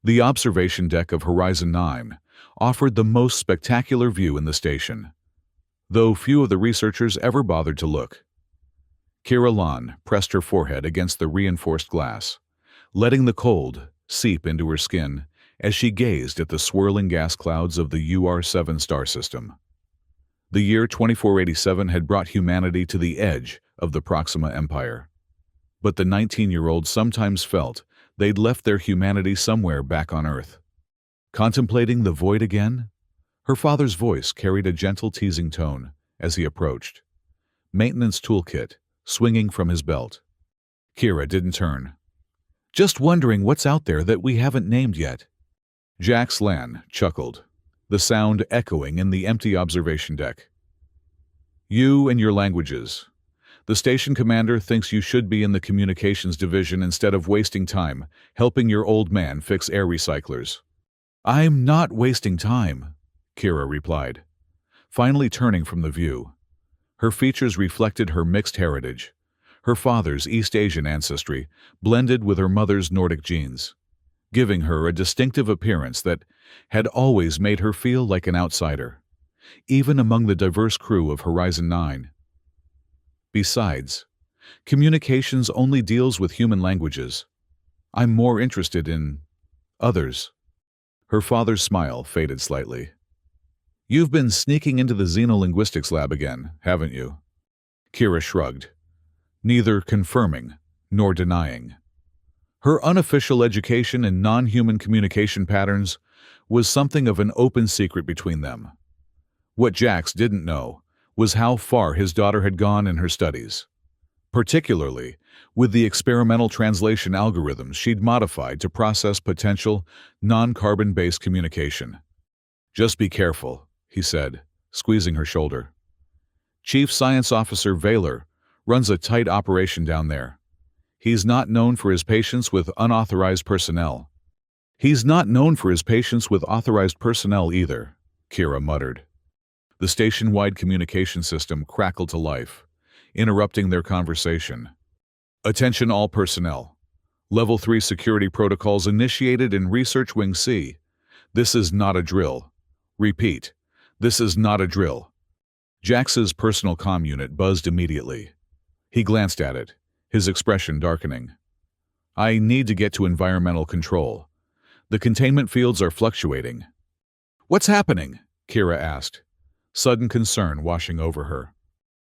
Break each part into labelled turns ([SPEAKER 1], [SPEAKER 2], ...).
[SPEAKER 1] The observation deck of Horizon 9 offered the most spectacular view in the station, though few of the researchers ever bothered to look. Kira Lan pressed her forehead against the reinforced glass, letting the cold seep into her skin as she gazed at the swirling gas clouds of the UR-7 star system. The year 2487 had brought humanity to the edge of the Proxima Empire. But the 19-year-old sometimes felt they'd left their humanity somewhere back on Earth. Contemplating the void again? Her father's voice carried a gentle teasing tone as he approached. Maintenance toolkit swinging from his belt. Kira didn't turn. Just wondering what's out there that we haven't named yet. Jax Lan chuckled, the sound echoing in the empty observation deck. You and your languages. The station commander thinks you should be in the communications division instead of wasting time helping your old man fix air recyclers. I'm not wasting time, Kira replied, finally turning from the view. Her features reflected her mixed heritage. Her father's East Asian ancestry blended with her mother's Nordic genes, giving her a distinctive appearance that had always made her feel like an outsider, even among the diverse crew of Horizon 9. Besides, communications only deals with human languages. I'm more interested in others. Her father's smile faded slightly. You've been sneaking into the xenolinguistics lab again, haven't you? Kira shrugged, neither confirming nor denying. Her unofficial education in non-human communication patterns was something of an open secret between them. What Jax didn't know was how far his daughter had gone in her studies, particularly with the experimental translation algorithms she'd modified to process potential non-carbon-based communication. Just be careful, he said, squeezing her shoulder. Chief Science Officer Vaylor runs a tight operation down there. He's not known for his patience with unauthorized personnel. He's not known for his patience with authorized personnel either, Kira muttered. The station-wide communication system crackled to life, interrupting their conversation. Attention all personnel. Level 3 security protocols initiated in Research Wing C. This is not a drill. Repeat, this is not a drill. Jax's personal comm unit buzzed immediately. He glanced at it, his expression darkening. I need to get to environmental control. The containment fields are fluctuating. What's happening? Kira asked, sudden concern washing over her.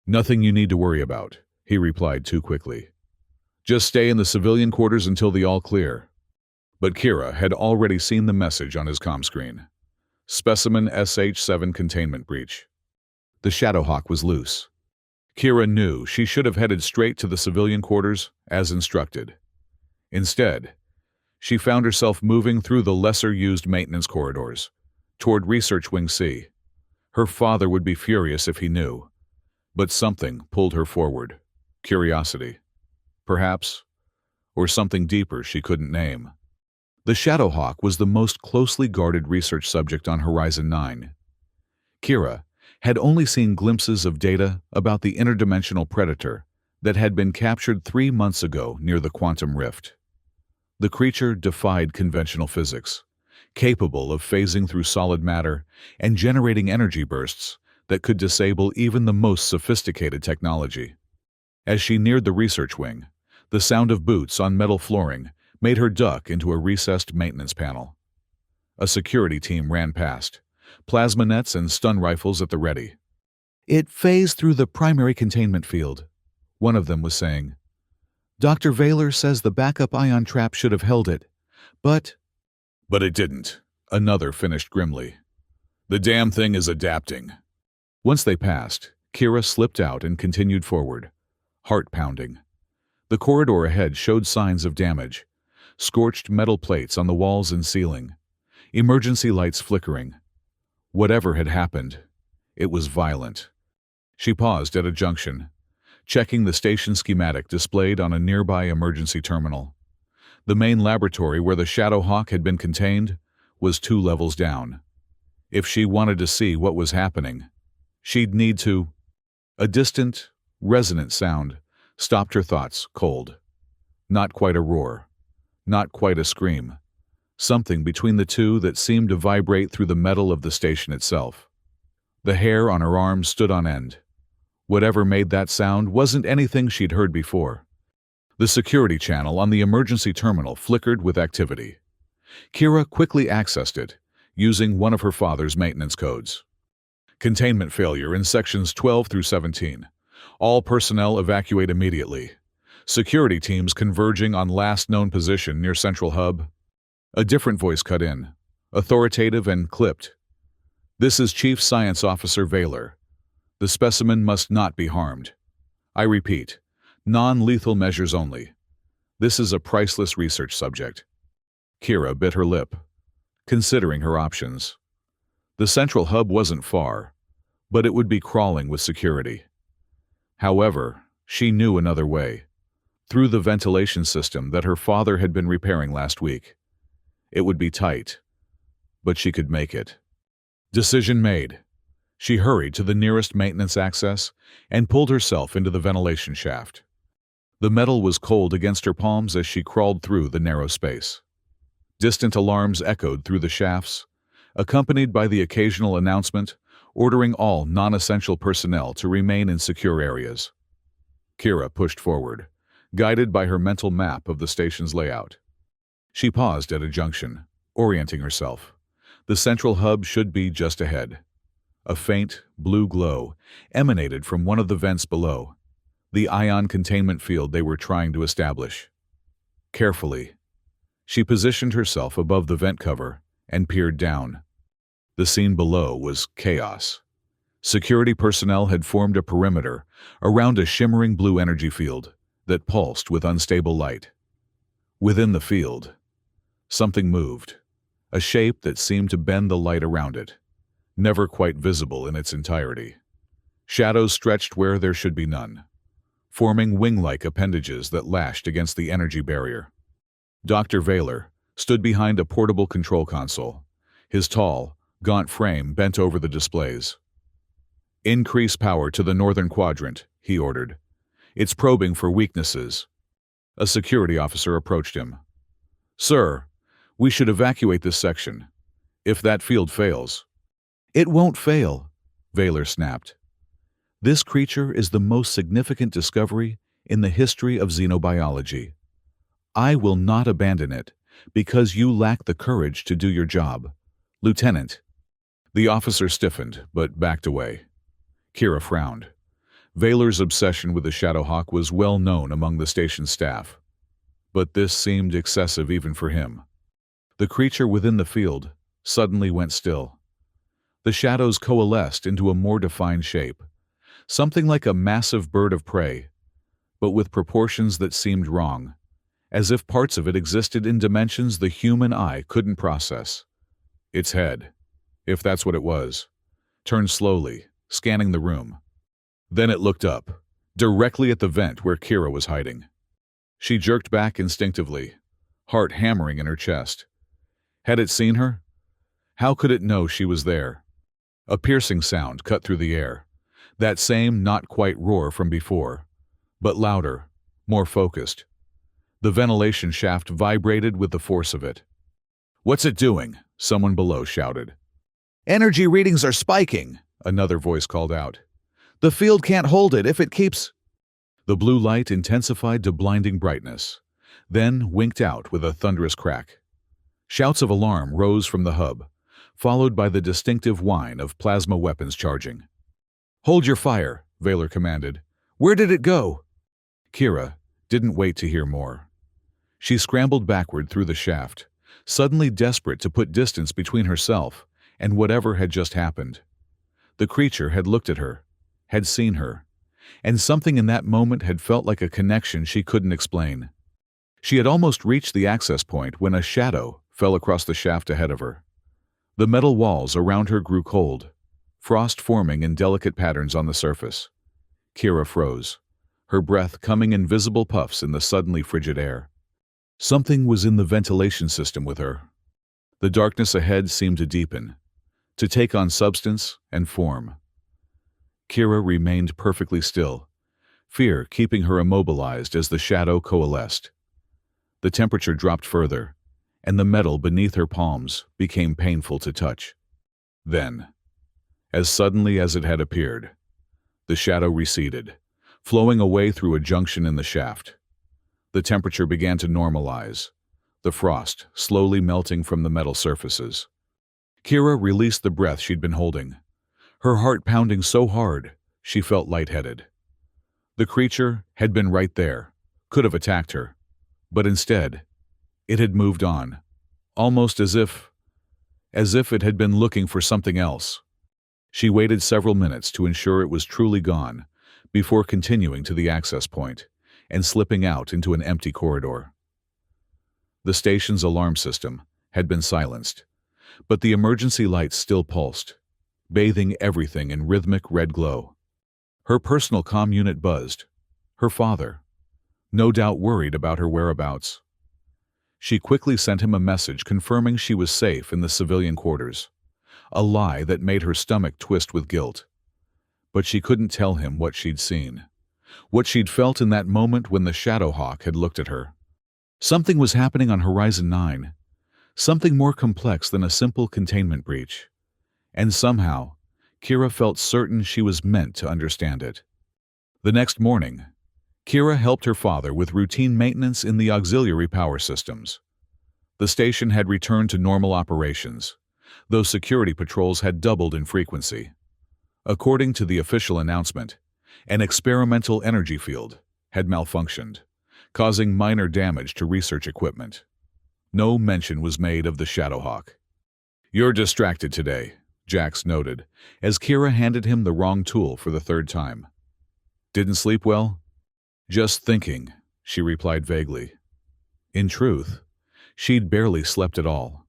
[SPEAKER 1] Nothing you need to worry about, he replied too quickly. Just stay in the civilian quarters until the all clear. But Kira had already seen the message on his comm screen. Specimen SH-7 containment breach. The Shadowhawk was loose. Kira knew she should have headed straight to the civilian quarters as instructed. Instead, she found herself moving through the lesser-used maintenance corridors, toward Research Wing C. Her father would be furious if he knew, but something pulled her forward. Curiosity, perhaps, or something deeper she couldn't name. The Shadowhawk was the most closely guarded research subject on Horizon 9. Kira had only seen glimpses of data about the interdimensional predator that had been captured 3 months ago near the quantum rift. The creature defied conventional physics, capable of phasing through solid matter and generating energy bursts that could disable even the most sophisticated technology. As she neared the research wing, the sound of boots on metal flooring made her duck into a recessed maintenance panel. A security team ran past, plasma nets and stun rifles at the ready. It phased through the primary containment field, one of them was saying. Dr. Vaylor says the backup ion trap should have held it, but it didn't, another finished grimly. The damn thing is adapting. Once they passed, Kira slipped out and continued forward, heart pounding. The corridor ahead showed signs of damage, scorched metal plates on the walls and ceiling, emergency lights flickering. Whatever had happened, it was violent. She paused at a junction, checking the station schematic displayed on a nearby emergency terminal. The main laboratory where the Shadowhawk had been contained was 2 levels down. If she wanted to see what was happening, she'd need to... A distant, resonant sound stopped her thoughts cold. Not quite a roar, not quite a scream, something between the two that seemed to vibrate through the metal of the station itself. The hair on her arms stood on end. Whatever made that sound wasn't anything she'd heard before. The security channel on the emergency terminal flickered with activity. Kira quickly accessed it, using one of her father's maintenance codes. Containment failure in sections 12 through 17. All personnel evacuate immediately. Security teams converging on last known position near Central Hub. A different voice cut in, authoritative and clipped. This is Chief Science Officer Vaylor. The specimen must not be harmed. I repeat, non-lethal measures only. This is a priceless research subject. Kira bit her lip, considering her options. The Central Hub wasn't far, but it would be crawling with security. However, she knew another way, through the ventilation system that her father had been repairing last week. It would be tight, but she could make it. Decision made. She hurried to the nearest maintenance access and pulled herself into the ventilation shaft. The metal was cold against her palms as she crawled through the narrow space. Distant alarms echoed through the shafts, accompanied by the occasional announcement ordering all non-essential personnel to remain in secure areas. Kira pushed forward, guided by her mental map of the station's layout. She paused at a junction, orienting herself. The central hub should be just ahead. A faint, blue glow emanated from one of the vents below, the ion containment field they were trying to establish. Carefully, she positioned herself above the vent cover and peered down. The scene below was chaos. Security personnel had formed a perimeter around a shimmering blue energy field that pulsed with unstable light. Within the field, something moved, a shape that seemed to bend the light around it, never quite visible in its entirety. Shadows stretched where there should be none, forming wing-like appendages that lashed against the energy barrier. Dr. Vaylor stood behind a portable control console, his tall, gaunt frame bent over the displays. "Increase power to the northern quadrant," he ordered. "It's probing for weaknesses." A security officer approached him. "Sir, we should evacuate this section. If that field fails—" "It won't fail," Vaylor snapped. "This creature is the most significant discovery in the history of xenobiology. I will not abandon it because you lack the courage to do your job. Lieutenant." The officer stiffened, but backed away. Kira frowned. Vaylor's obsession with the Shadowhawk was well known among the station's staff, but this seemed excessive even for him. The creature within the field suddenly went still. The shadows coalesced into a more defined shape, something like a massive bird of prey, but with proportions that seemed wrong, as if parts of it existed in dimensions the human eye couldn't process. Its head, if that's what it was, turned slowly, scanning the room. Then it looked up, directly at the vent where Kira was hiding. She jerked back instinctively, heart hammering in her chest. Had it seen her? How could it know she was there? A piercing sound cut through the air, that same not-quite roar from before, but louder, more focused. The ventilation shaft vibrated with the force of it. "What's it doing?" someone below shouted. "Energy readings are spiking," another voice called out. "The field can't hold it if it keeps—" The blue light intensified to blinding brightness, then winked out with a thunderous crack. Shouts of alarm rose from the hub, followed by the distinctive whine of plasma weapons charging. "Hold your fire," Vaylor commanded. "Where did it go?" Kira didn't wait to hear more. She scrambled backward through the shaft, suddenly desperate to put distance between herself and whatever had just happened. The creature had looked at her, had seen her, and something in that moment had felt like a connection she couldn't explain. She had almost reached the access point when a shadow fell across the shaft ahead of her. The metal walls around her grew cold, frost forming in delicate patterns on the surface. Kira froze, her breath coming in visible puffs in the suddenly frigid air. Something was in the ventilation system with her. The darkness ahead seemed to deepen, to take on substance and form. Kira remained perfectly still, fear keeping her immobilized as the shadow coalesced. The temperature dropped further, and the metal beneath her palms became painful to touch. Then, as suddenly as it had appeared, the shadow receded, flowing away through a junction in the shaft. The temperature began to normalize, the frost slowly melting from the metal surfaces. Kira released the breath she'd been holding, her heart pounding so hard she felt lightheaded. The creature had been right there, could have attacked her, but instead, it had moved on, almost as if it had been looking for something else. She waited several minutes to ensure it was truly gone before continuing to the access point and slipping out into an empty corridor. The station's alarm system had been silenced, but the emergency lights still pulsed, bathing everything in rhythmic red glow. Her personal comm unit buzzed. Her father, no doubt worried about her whereabouts. She quickly sent him a message confirming she was safe in the civilian quarters, a lie that made her stomach twist with guilt. But she couldn't tell him what she'd seen, what she'd felt in that moment when the Shadowhawk had looked at her. Something was happening on Horizon 9, something more complex than a simple containment breach. And somehow, Kira felt certain she was meant to understand it. The next morning, Kira helped her father with routine maintenance in the auxiliary power systems. The station had returned to normal operations, though security patrols had doubled in frequency. According to the official announcement, an experimental energy field had malfunctioned, causing minor damage to research equipment. No mention was made of the Shadowhawk. "You're distracted today," Jax noted, as Kira handed him the wrong tool for the third time. "Didn't sleep well?" "Just thinking," she replied vaguely. In truth, she'd barely slept at all,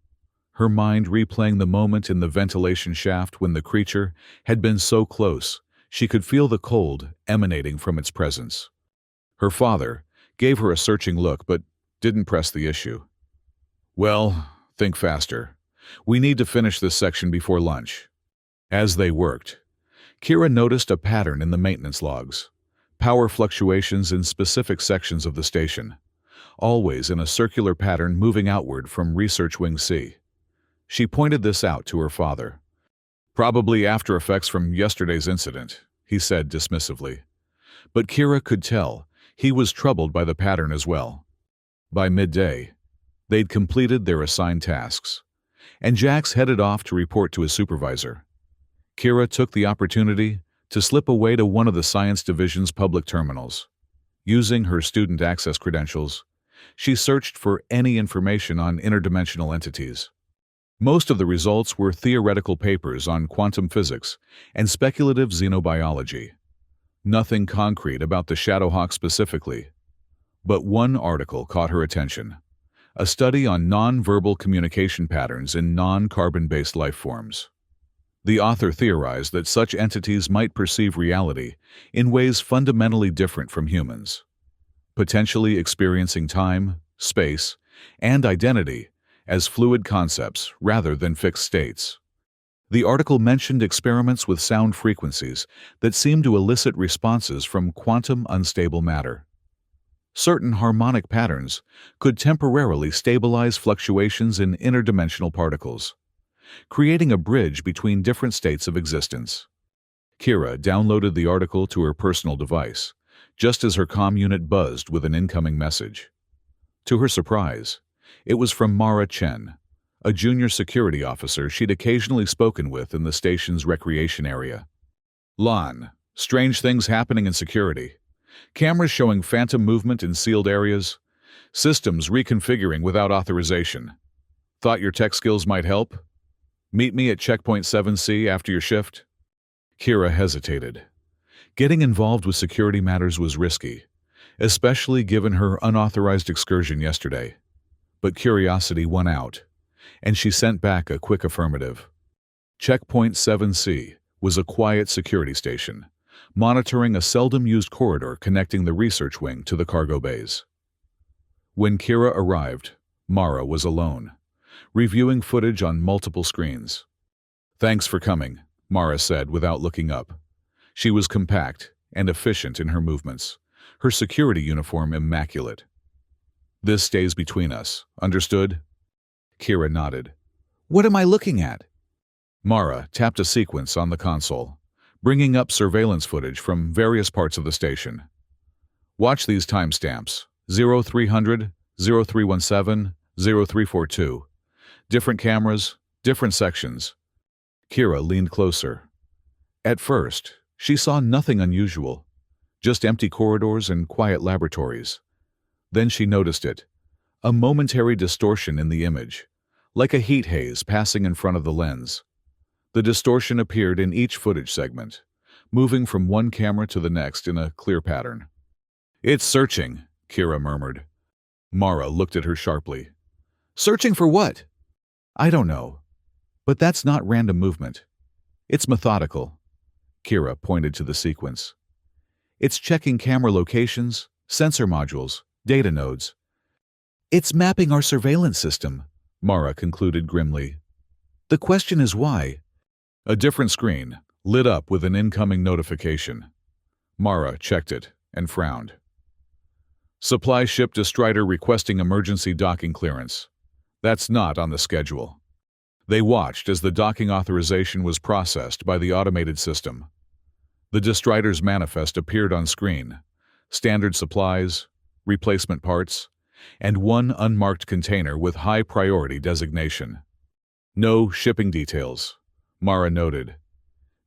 [SPEAKER 1] her mind replaying the moment in the ventilation shaft when the creature had been so close she could feel the cold emanating from its presence. Her father gave her a searching look but didn't press the issue. "Well, think faster. We need to finish this section before lunch." As they worked, Kira noticed a pattern in the maintenance logs, power fluctuations in specific sections of the station, always in a circular pattern moving outward from Research Wing C. She pointed this out to her father. "Probably after effects from yesterday's incident," he said dismissively. But Kira could tell he was troubled by the pattern as well. By midday, they'd completed their assigned tasks, and Jax headed off to report to his supervisor. Kira took the opportunity to slip away to one of the Science Division's public terminals. Using her student access credentials, she searched for any information on interdimensional entities. Most of the results were theoretical papers on quantum physics and speculative xenobiology. Nothing concrete about the Shadowhawk specifically. But one article caught her attention. A study on non-verbal communication patterns in non-carbon-based life forms. The author theorized that such entities might perceive reality in ways fundamentally different from humans, potentially experiencing time, space, and identity as fluid concepts rather than fixed states. The article mentioned experiments with sound frequencies that seemed to elicit responses from quantum unstable matter. Certain harmonic patterns could temporarily stabilize fluctuations in interdimensional particles, creating a bridge between different states of existence. Kira downloaded the article to her personal device, just as her comm unit buzzed with an incoming message. To her surprise, it was from Mara Chen, a junior security officer she'd occasionally spoken with in the station's recreation area. "Lon, strange things happening in security. Cameras showing phantom movement in sealed areas. Systems reconfiguring without authorization. Thought your tech skills might help? Meet me at Checkpoint 7C after your shift?" Kira hesitated. Getting involved with security matters was risky, especially given her unauthorized excursion yesterday. But curiosity won out, and she sent back a quick affirmative. Checkpoint 7C was a quiet security station, monitoring a seldom-used corridor connecting the research wing to the cargo bays. When Kira arrived, Mara was alone, reviewing footage on multiple screens. "Thanks for coming," Mara said without looking up. She was compact and efficient in her movements, her security uniform immaculate. "This stays between us, understood?" Kira nodded. What am I looking at? Mara tapped a sequence on the console, bringing up surveillance footage from various parts of the station. Watch these timestamps: 0300, 0317, 0342. Different cameras, different sections. Kira leaned closer. At first, she saw nothing unusual, just empty corridors and quiet laboratories. Then she noticed it, a momentary distortion in the image, like a heat haze passing in front of the lens. The distortion appeared in each footage segment, moving from one camera to the next in a clear pattern. It's searching, Kira murmured. Mara looked at her sharply. Searching for what? I don't know. But that's not random movement. It's methodical. Kira pointed to the sequence. It's checking camera locations, sensor modules, data nodes. It's mapping our surveillance system, Mara concluded grimly. The question is why? A different screen lit up with an incoming notification. Mara checked it and frowned. Supply ship to Strider requesting emergency docking clearance. That's not on the schedule. They watched as the docking authorization was processed by the automated system. The Destrider's manifest appeared on screen: standard supplies, replacement parts, and one unmarked container with high priority designation. No shipping details, Mara noted.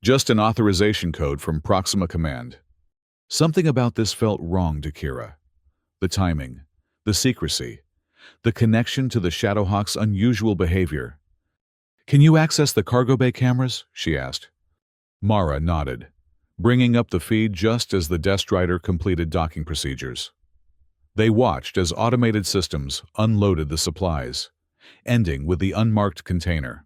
[SPEAKER 1] Just an authorization code from Proxima Command. Something about this felt wrong to Kira. The timing, the secrecy, the connection to the Shadowhawk's unusual behavior. Can you access the cargo bay cameras? She asked. Mara nodded, bringing up the feed just as the Destrider completed docking procedures. They watched as automated systems unloaded the supplies, ending with the unmarked container,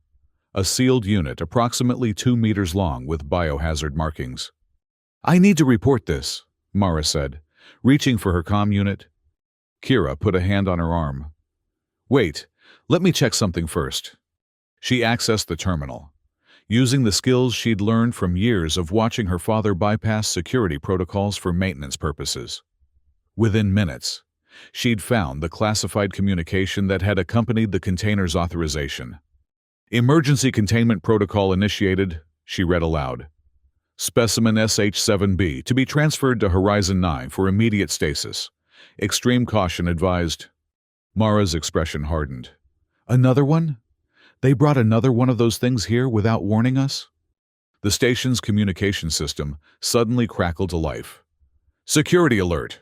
[SPEAKER 1] a sealed unit approximately 2 meters long with biohazard markings. I need to report this, Mara said, reaching for her comm unit. Kira put a hand on her arm. Wait, let me check something first. She accessed the terminal, using the skills she'd learned from years of watching her father bypass security protocols for maintenance purposes. Within minutes, she'd found the classified communication that had accompanied the container's authorization. Emergency containment protocol initiated, she read aloud. Specimen SH-7B to be transferred to Horizon 9 for immediate stasis. Extreme caution advised. Mara's expression hardened. Another one? They brought another one of those things here without warning us? The station's communication system suddenly crackled to life. Security alert.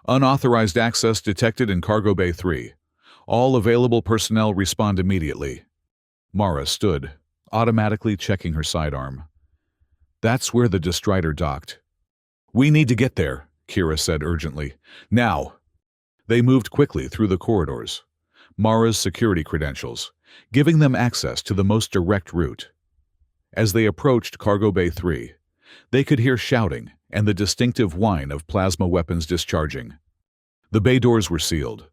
[SPEAKER 1] Unauthorized access detected in Cargo Bay 3. All available personnel respond immediately. Mara stood, automatically checking her sidearm. That's where the Destrider docked. We need to get there, Kira said urgently. Now. They moved quickly through the corridors. Mara's security credentials, giving them access to the most direct route. As they approached Cargo Bay 3, they could hear shouting and the distinctive whine of plasma weapons discharging. The bay doors were sealed,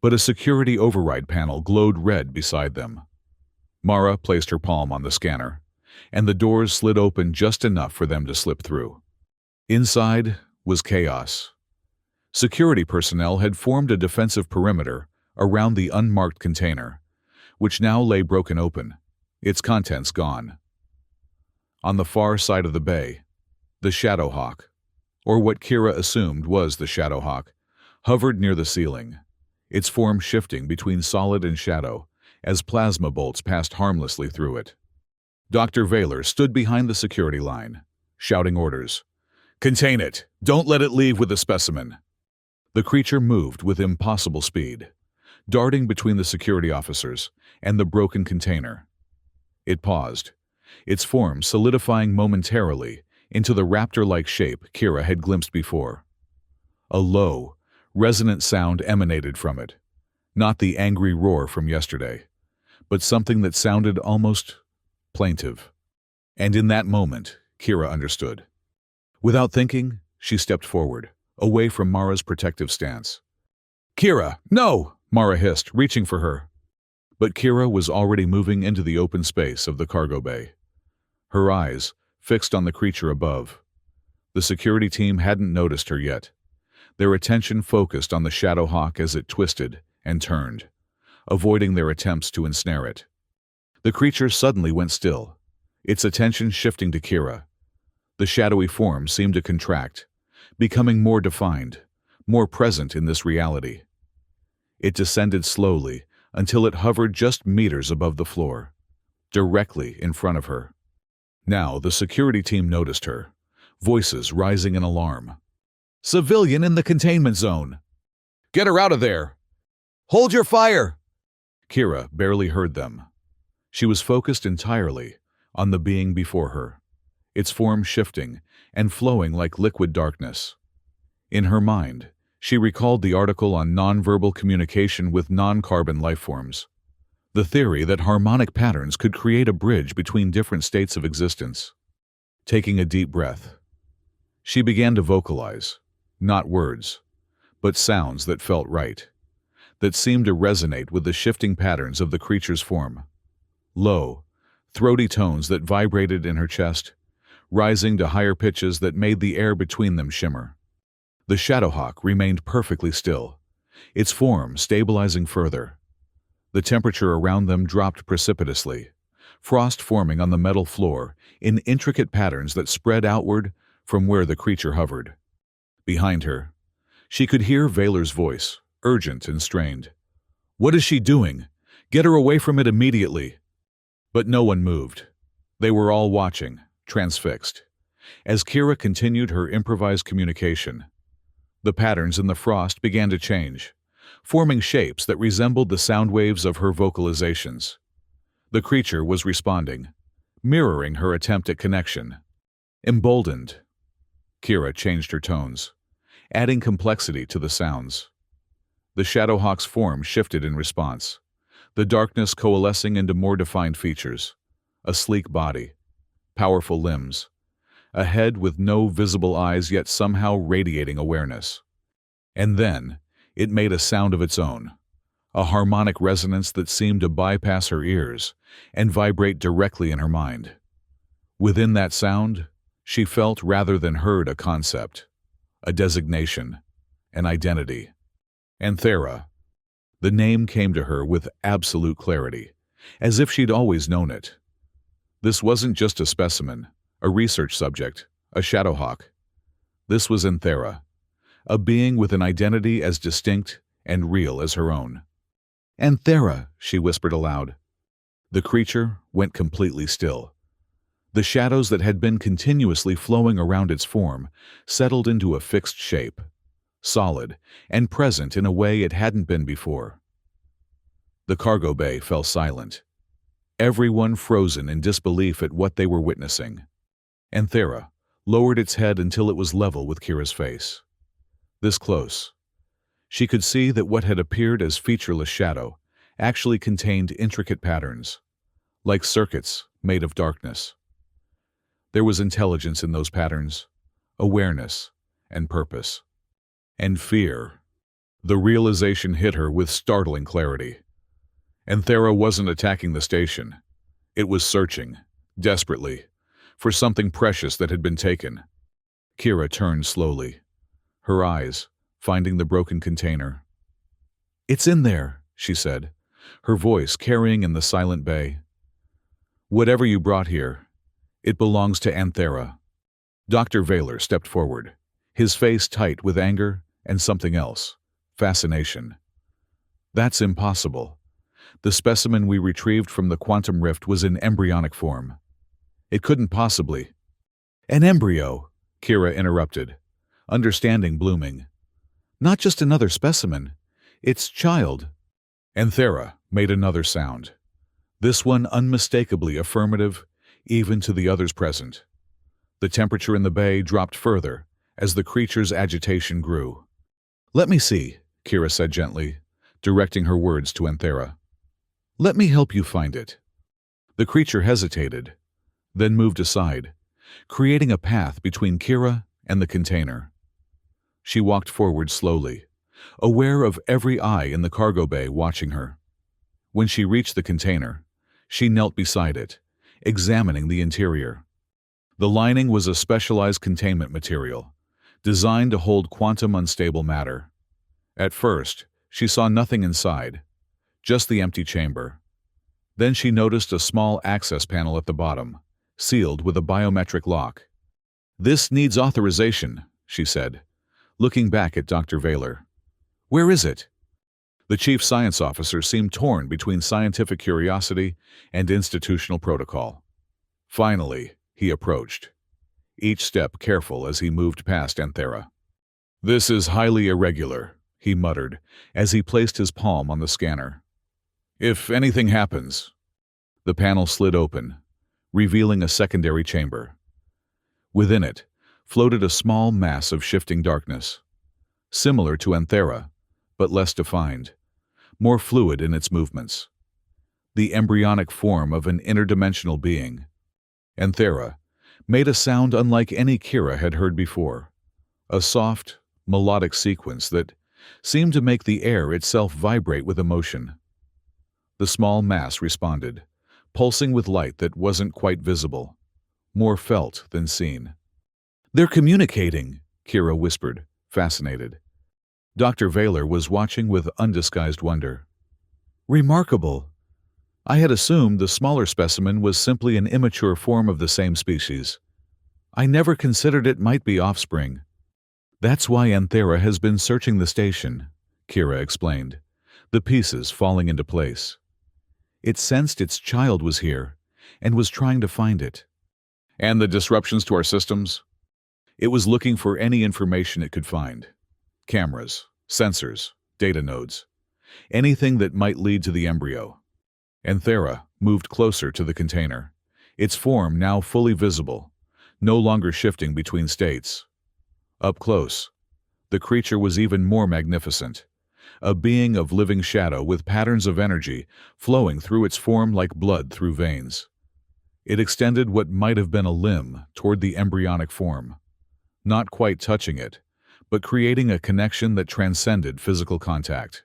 [SPEAKER 1] but a security override panel glowed red beside them. Mara placed her palm on the scanner, and the doors slid open just enough for them to slip through. Inside was chaos. Security personnel had formed a defensive perimeter around the unmarked container, which now lay broken open, its contents gone. On the far side of the bay, the Shadowhawk, or what Kira assumed was the Shadowhawk, hovered near the ceiling, its form shifting between solid and shadow as plasma bolts passed harmlessly through it. Dr. Vaylor stood behind the security line, shouting orders. Contain it! Don't let it leave with the specimen! The creature moved with impossible speed, darting between the security officers and the broken container. It paused, its form solidifying momentarily into the raptor-like shape Kira had glimpsed before. A low, resonant sound emanated from it, not the angry roar from yesterday, but something that sounded almost plaintive. And in that moment, Kira understood. Without thinking, she stepped forward, away from Mara's protective stance. Kira, no! Mara hissed, reaching for her. But Kira was already moving into the open space of the cargo bay. Her eyes fixed on the creature above. The security team hadn't noticed her yet. Their attention focused on the Shadowhawk as it twisted and turned, avoiding their attempts to ensnare it. The creature suddenly went still, its attention shifting to Kira. The shadowy form seemed to contract, becoming more defined, more present in this reality. It descended slowly until it hovered just meters above the floor, directly in front of her. Now the security team noticed her, voices rising in alarm. "Civilian in the containment zone! Get her out of there! Hold your fire!" Kira barely heard them. She was focused entirely on the being before her, its form shifting and flowing like liquid darkness. In her mind, she recalled the article on nonverbal communication with non-carbon lifeforms, the theory that harmonic patterns could create a bridge between different states of existence. Taking a deep breath, she began to vocalize, not words, but sounds that felt right, that seemed to resonate with the shifting patterns of the creature's form. Low, throaty tones that vibrated in her chest, rising to higher pitches that made the air between them shimmer. The Shadowhawk remained perfectly still, its form stabilizing further. The temperature around them dropped precipitously, frost forming on the metal floor in intricate patterns that spread outward from where the creature hovered. Behind her, she could hear Vaylor's voice, urgent and strained. "What is she doing? Get her away from it immediately!" But no one moved. They were all watching, transfixed, as Kira continued her improvised communication. The patterns in the frost began to change, forming shapes that resembled the sound waves of her vocalizations. The creature was responding, mirroring her attempt at connection. Emboldened, Kira changed her tones, adding complexity to the sounds. The Shadowhawk's form shifted in response, the darkness coalescing into more defined features: a sleek body, powerful limbs, a head with no visible eyes yet somehow radiating awareness. And then, it made a sound of its own, a harmonic resonance that seemed to bypass her ears and vibrate directly in her mind. Within that sound, she felt rather than heard a concept, a designation, an identity. Anthera. The name came to her with absolute clarity, as if she'd always known it. This wasn't just a specimen, a research subject, a Shadowhawk. This was Anthera, a being with an identity as distinct and real as her own. "Anthera," she whispered aloud. The creature went completely still. The shadows that had been continuously flowing around its form settled into a fixed shape, solid and present in a way it hadn't been before. The cargo bay fell silent, everyone frozen in disbelief at what they were witnessing. Anthera lowered its head until it was level with Kira's face. This close, she could see that what had appeared as featureless shadow actually contained intricate patterns, like circuits made of darkness. There was intelligence in those patterns, awareness and purpose. And fear. The realization hit her with startling clarity. Anthera wasn't attacking the station. It was searching, desperately, for something precious that had been taken. Kira turned slowly, her eyes finding the broken container. "It's in there," she said, her voice carrying in the silent bay. "Whatever you brought here, it belongs to Anthera." Dr. Vaylor stepped forward, his face tight with anger and something else, fascination. "That's impossible. The specimen we retrieved from the quantum rift was in embryonic form. It couldn't possibly—" "An embryo," Kira interrupted, understanding blooming. "Not just another specimen. Its child." Anthera made another sound, this one unmistakably affirmative, even to the others present. The temperature in the bay dropped further as the creature's agitation grew. "Let me see," Kira said gently, directing her words to Anthera. "Let me help you find it." The creature hesitated, then moved aside, creating a path between Kira and the container. She walked forward slowly, aware of every eye in the cargo bay watching her. When she reached the container, she knelt beside it, examining the interior. The lining was a specialized containment material, designed to hold quantum unstable matter. At first, she saw nothing inside, just the empty chamber. Then she noticed a small access panel at the bottom, sealed with a biometric lock. "This needs authorization," she said, looking back at Dr. Vaylor. "Where is it?" The chief science officer seemed torn between scientific curiosity and institutional protocol. Finally, he approached, each step careful as he moved past Anthera. "This is highly irregular," he muttered as he placed his palm on the scanner. "If anything happens..." The panel slid open, revealing a secondary chamber. Within it floated a small mass of shifting darkness, similar to Anthera, but less defined, more fluid in its movements. The embryonic form of an interdimensional being. Anthera made a sound unlike any Kira had heard before, a soft, melodic sequence that seemed to make the air itself vibrate with emotion. The small mass responded, pulsing with light that wasn't quite visible, more felt than seen. "They're communicating," Kira whispered, fascinated. Dr. Vaylor was watching with undisguised wonder. "Remarkable. I had assumed the smaller specimen was simply an immature form of the same species. I never considered it might be offspring." "That's why Anthera has been searching the station," Kira explained, the pieces falling into place. "It sensed its child was here and was trying to find it." "And the disruptions to our systems?" "It was looking for any information it could find. Cameras, sensors, data nodes. Anything that might lead to the embryo." Anthera moved closer to the container, its form now fully visible, no longer shifting between states. Up close, the creature was even more magnificent, a being of living shadow with patterns of energy flowing through its form like blood through veins. It extended what might have been a limb toward the embryonic form, not quite touching it, but creating a connection that transcended physical contact.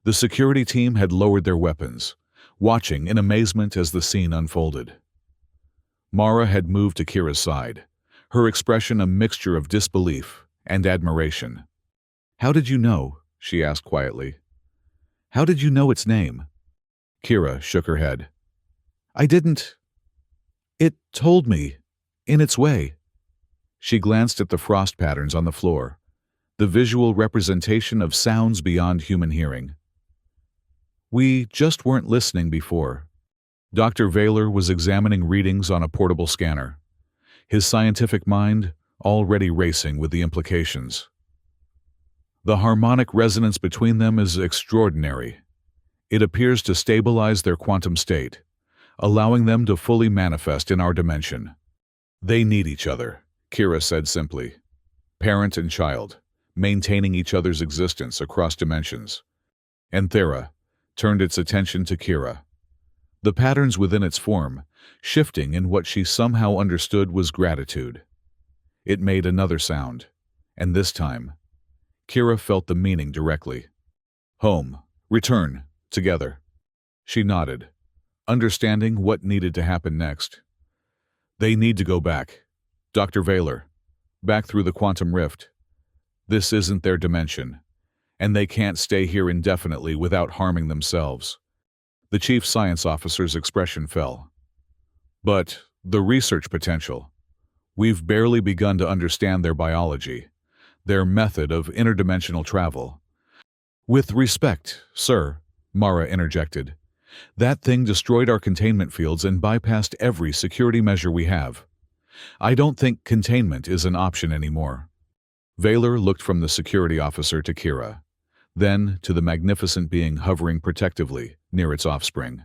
[SPEAKER 1] The security team had lowered their weapons, watching in amazement as the scene unfolded. Mara had moved to Kira's side, her expression a mixture of disbelief and admiration. "How did you know?" she asked quietly. "How did you know its name?" Kira shook her head. "I didn't. It told me, in its way." She glanced at the frost patterns on the floor, the visual representation of sounds beyond human hearing. "We just weren't listening before." Dr. Vaylor was examining readings on a portable scanner, his scientific mind already racing with the implications. "The harmonic resonance between them is extraordinary. It appears to stabilize their quantum state, allowing them to fully manifest in our dimension." "They need each other," Kira said simply. "Parent and child, maintaining each other's existence across dimensions." Anthera turned its attention to Kira, the patterns within its form shifting in what she somehow understood was gratitude. It made another sound, and this time, Kira felt the meaning directly. "Home, return, together." She nodded, understanding what needed to happen next. "They need to go back. Dr. Vaylor, back through the quantum rift. This isn't their dimension, and they can't stay here indefinitely without harming themselves." The chief science officer's expression fell. "But the research potential. We've barely begun to understand their biology, their method of interdimensional travel." "With respect, sir," Mara interjected, "that thing destroyed our containment fields and bypassed every security measure we have. I don't think containment is an option anymore." Vaylor looked from the security officer to Kira, then to the magnificent being hovering protectively near its offspring.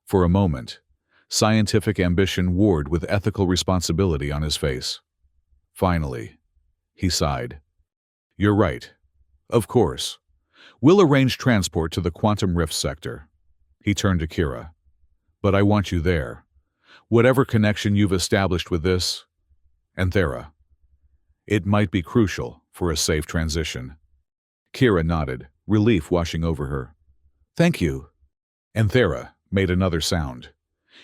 [SPEAKER 1] For a moment, scientific ambition warred with ethical responsibility on his face. Finally, he sighed. "You're right. Of course. We'll arrange transport to the quantum rift sector." He turned to Kira. "But I want you there. Whatever connection you've established with this, Anthera. It might be crucial for a safe transition." Kira nodded, relief washing over her. "Thank you." Anthera made another sound,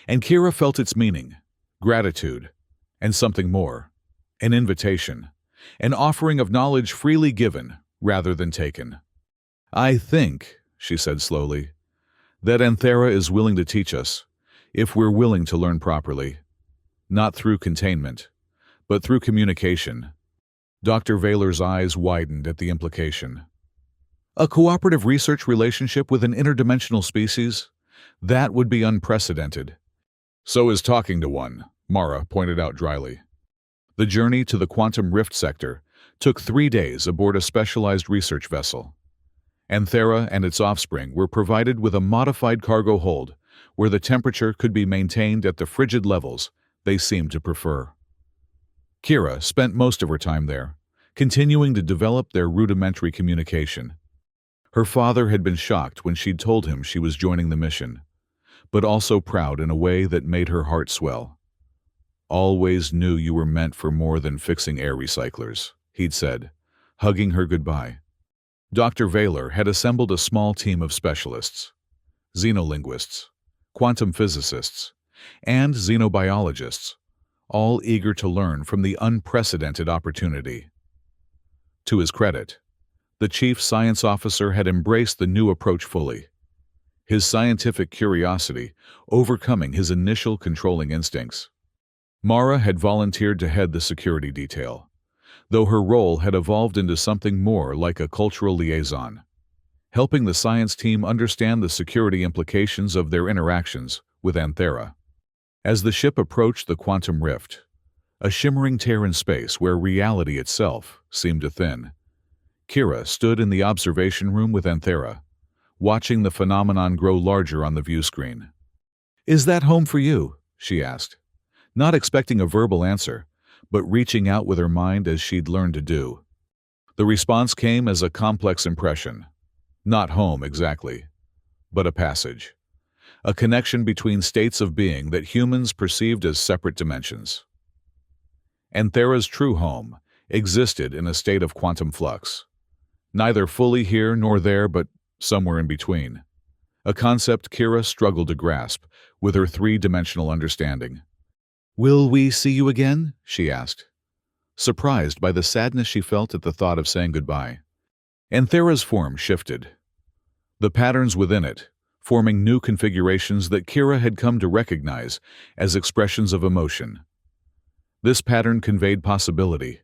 [SPEAKER 1] and Kira felt its meaning, gratitude, and something more, an invitation, an offering of knowledge freely given rather than taken. "I think," she said slowly, That Anthera is willing to teach us, if we're willing to learn properly, not through containment, but through communication. Dr. Vaylor's eyes widened at the implication. A cooperative research relationship with an interdimensional species? That would be unprecedented. So is talking to one, Mara pointed out dryly. The journey to the quantum rift sector took 3 days aboard a specialized research vessel. Anthera and its offspring were provided with a modified cargo hold where the temperature could be maintained at the frigid levels they seemed to prefer. Kira spent most of her time there, continuing to develop their rudimentary communication. Her father had been shocked when she'd told him she was joining the mission, but also proud in a way that made her heart swell. "Always knew you were meant for more than fixing air recyclers," he'd said, hugging her goodbye. Dr. Vaylor had assembled a small team of specialists, xenolinguists, quantum physicists, and xenobiologists, all eager to learn from the unprecedented opportunity. To his credit, the chief science officer had embraced the new approach fully, his scientific curiosity overcoming his initial controlling instincts. Mara had volunteered to head the security detail, though her role had evolved into something more like a cultural liaison, helping the science team understand the security implications of their interactions with Anthera. As the ship approached the quantum rift, a shimmering tear in space where reality itself seemed to thin, Kira stood in the observation room with Anthera, watching the phenomenon grow larger on the view screen. "Is that home for you?" she asked, not expecting a verbal answer, but reaching out with her mind as she'd learned to do. The response came as a complex impression. Not home exactly, but a passage. A connection between states of being that humans perceived as separate dimensions. Anthera's true home existed in a state of quantum flux. Neither fully here nor there, but somewhere in between. A concept Kira struggled to grasp with her three-dimensional understanding. "Will we see you again?" she asked, surprised by the sadness she felt at the thought of saying goodbye. Anthera's form shifted, the patterns within it forming new configurations that Kira had come to recognize as expressions of emotion. This pattern conveyed possibility,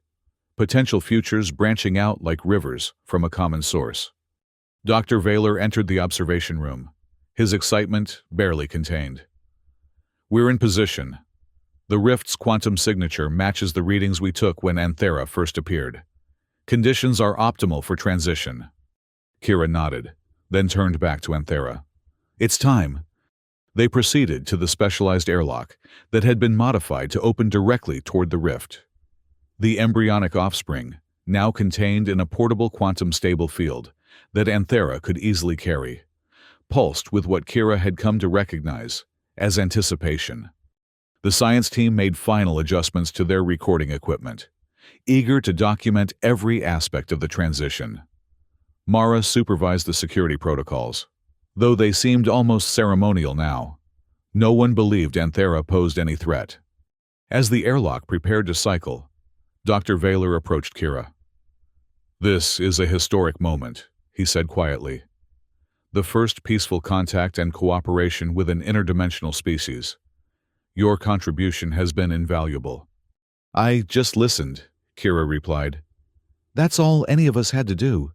[SPEAKER 1] potential futures branching out like rivers from a common source. Dr. Vaylor entered the observation room, his excitement barely contained. "We're in position. The rift's quantum signature matches the readings we took when Anthera first appeared. Conditions are optimal for transition." Kira nodded, then turned back to Anthera. "It's time." They proceeded to the specialized airlock that had been modified to open directly toward the rift. The embryonic offspring, now contained in a portable quantum-stable field that Anthera could easily carry, pulsed with what Kira had come to recognize as anticipation. The science team made final adjustments to their recording equipment, eager to document every aspect of the transition. Mara supervised the security protocols, though they seemed almost ceremonial now. No one believed Anthera posed any threat. As the airlock prepared to cycle, Dr. Vaylor approached Kira. "This is a historic moment," he said quietly. "The first peaceful contact and cooperation with an interdimensional species. Your contribution has been invaluable." "I just listened," Kira replied. "That's all any of us had to do."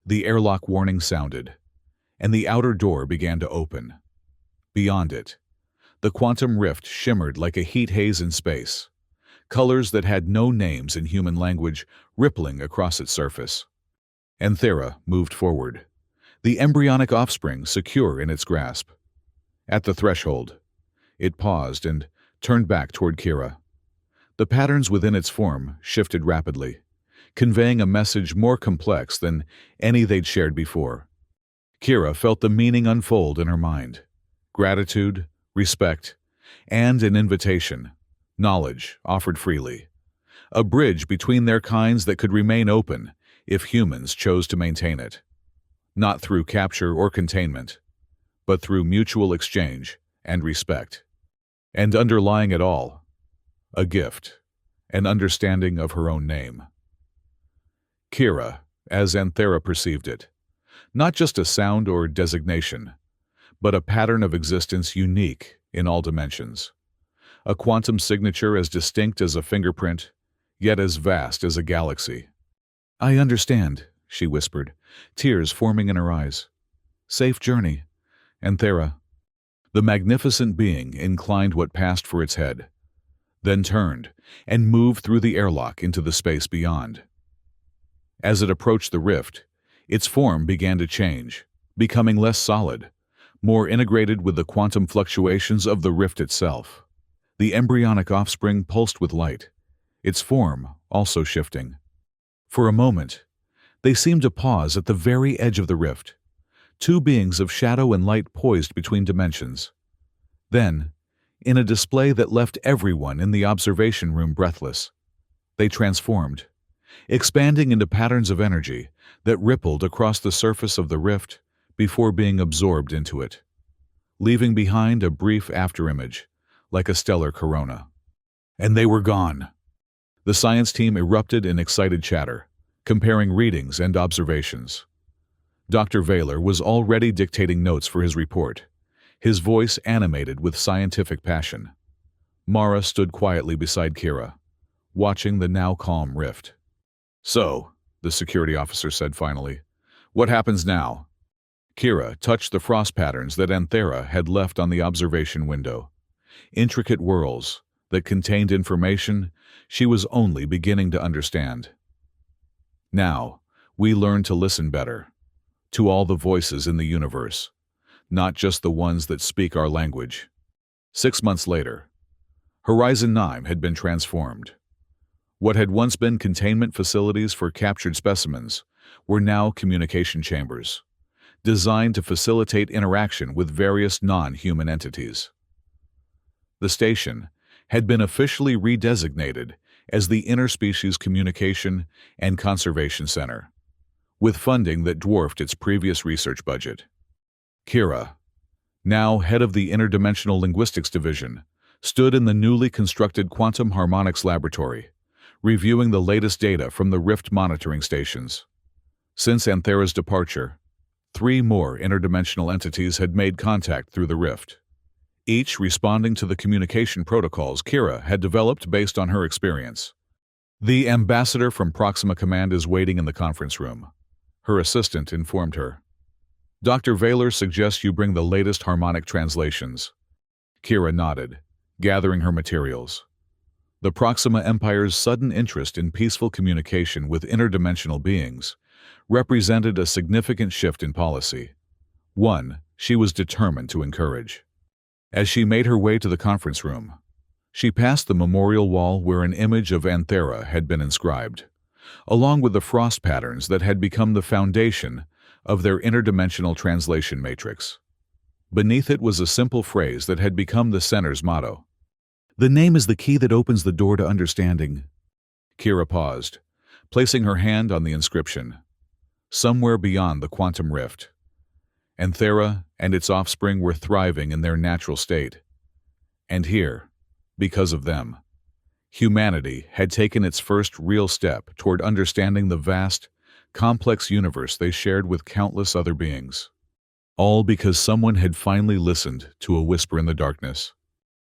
[SPEAKER 1] The airlock warning sounded, and the outer door began to open. Beyond it, the quantum rift shimmered like a heat haze in space, colors that had no names in human language rippling across its surface. Anthera moved forward, the embryonic offspring secure in its grasp. At the threshold, it paused and turned back toward Kira. The patterns within its form shifted rapidly, conveying a message more complex than any they'd shared before. Kira felt the meaning unfold in her mind. Gratitude, respect, and an invitation, knowledge offered freely. A bridge between their kinds that could remain open if humans chose to maintain it. Not through capture or containment, but through mutual exchange and respect. And underlying it all, a gift, an understanding of her own name. Kira, as Anthera perceived it, not just a sound or designation, but a pattern of existence unique in all dimensions. A quantum signature as distinct as a fingerprint, yet as vast as a galaxy. "I understand," she whispered, tears forming in her eyes. "Safe journey, Anthera." The magnificent being inclined what passed for its head, then turned and moved through the airlock into the space beyond. As it approached the rift, its form began to change, becoming less solid, more integrated with the quantum fluctuations of the rift itself. The embryonic offspring pulsed with light, its form also shifting. For a moment, they seemed to pause at the very edge of the rift, two beings of shadow and light poised between dimensions. Then, in a display that left everyone in the observation room breathless, they transformed, expanding into patterns of energy that rippled across the surface of the rift before being absorbed into it, leaving behind a brief afterimage, like a stellar corona. And they were gone. The science team erupted in excited chatter, comparing readings and observations. Dr. Vaylor was already dictating notes for his report, his voice animated with scientific passion. Mara stood quietly beside Kira, watching the now calm rift. "So," the security officer said finally, "what happens now?" Kira touched the frost patterns that Anthera had left on the observation window. Intricate whorls that contained information she was only beginning to understand. "Now, we learn to listen better, to all the voices in the universe, not just the ones that speak our language." 6 months later, Horizon 9 had been transformed. What had once been containment facilities for captured specimens were now communication chambers, designed to facilitate interaction with various non-human entities. The station had been officially redesignated as the Interspecies Communication and Conservation Center, with funding that dwarfed its previous research budget. Kira, now head of the Interdimensional Linguistics Division, stood in the newly constructed Quantum Harmonics Laboratory, reviewing the latest data from the Rift monitoring stations. Since Anthera's departure, 3 more interdimensional entities had made contact through the Rift, each responding to the communication protocols Kira had developed based on her experience. "The ambassador from Proxima Command is waiting in the conference room," her assistant informed her. "Dr. Vaylor suggests you bring the latest harmonic translations." Kira nodded, gathering her materials. The Proxima Empire's sudden interest in peaceful communication with interdimensional beings represented a significant shift in policy, one she was determined to encourage. As she made her way to the conference room, she passed the memorial wall where an image of Anthera had been inscribed, along with the frost patterns that had become the foundation of their interdimensional translation matrix. Beneath it was a simple phrase that had become the center's motto: "The name is the key that opens the door to understanding." Kira paused, placing her hand on the inscription. Somewhere beyond the quantum rift, Anthera and its offspring were thriving in their natural state. And here, because of them, humanity had taken its first real step toward understanding the vast, complex universe they shared with countless other beings. All because someone had finally listened to a whisper in the darkness.